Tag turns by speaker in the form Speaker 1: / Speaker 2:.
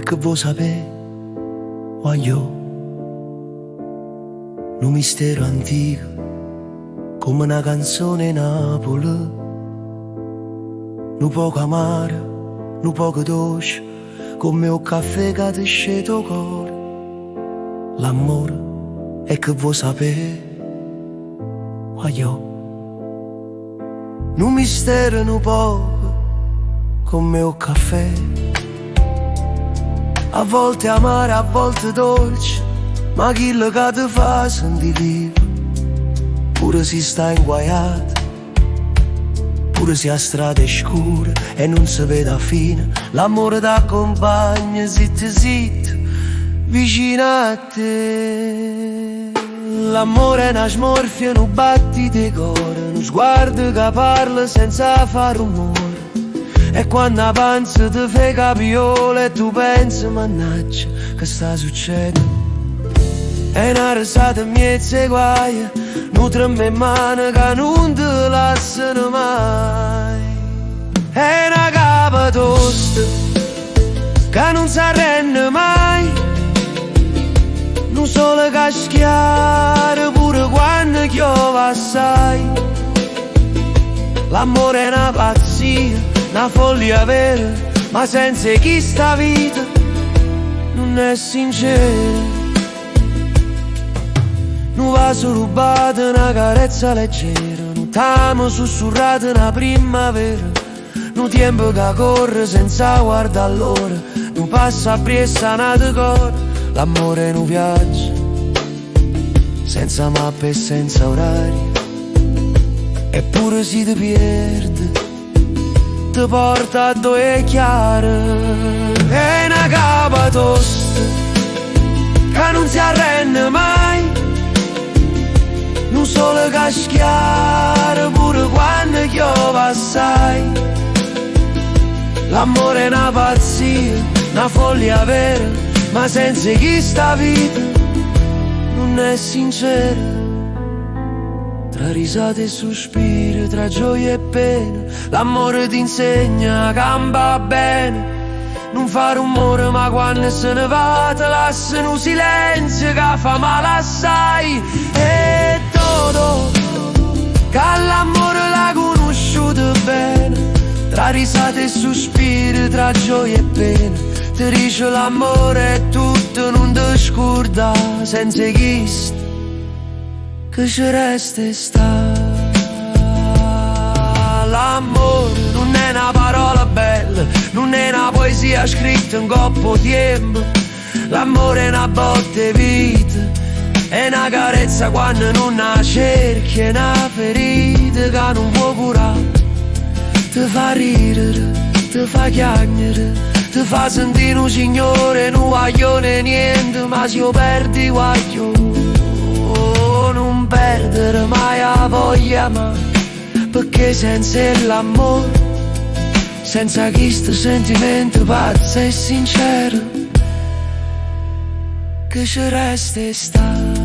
Speaker 1: che vuoi sapere, voglio un mistero antico, come una canzone in Napoli, un poco amaro, un poco dolce, come un caffè che ti scende il cuore. L'amore è che vuoi sapere, voglio un mistero un poco, come un caffè, a volte amaro, a volte dolce, ma chi che ti fa sentire vivo, pure se sta inguaiato, pure se la strada è scura e non si vede la fine, l'amore ti accompagna zitto zitto vicino a te. L'amore è una smorfia, un battito di cuore, uno sguardo che parla senza fare rumore. E quando avanza ti fai capiola e tu pensi, mannaggia, che sta succedendo? È una risata miezza e guaia, non trembe in mano che non ti lasciano mai. È una capa tosta che non si arrende mai, non solo che schiara pure quando piove assai. L'amore è una pazzia, una follia vera, ma senza chi sta vita non è sincera. Un vaso rubato, una carezza leggera, un tamo sussurrato una primavera, un tempo che corre senza guardare l'ora, un passo appresso nato cuore. L'amore è un viaggio senza mappe e senza orari, eppure si ti perde, ti porta dove è chiaro. È una capa tosta che non si arrende mai, non solo che schiara pure quando piove assai. L'amore è una pazzia, una follia vera, ma senza chi sta vita non è sincera. Tra risate e sospiri, tra gioia e pena, l'amore ti insegna che va bene. Non fa rumore ma quando se ne va ti lascia in un silenzio che fa male assai. E tutto che l'amore l'ha conosciuto bene, tra risate e sospiri, tra gioia e pena, ti dice l'amore è tutto, non ti scorda, senza chi sta che ci resta e sta. L'amore non è una parola bella, non è una poesia scritta in coppo tempo. L'amore è una botte vita, è una carezza quando non la cerchi, è una ferita che non può curare. Ti fa ridere, ti fa chiacchiere, ti fa sentire un signore, non guaglione niente, ma se io perdi guaglio. Non perdere mai la voglia, ma perché senza l'amore, senza questo sentimento pazzo e sincero, che ci resta e sta.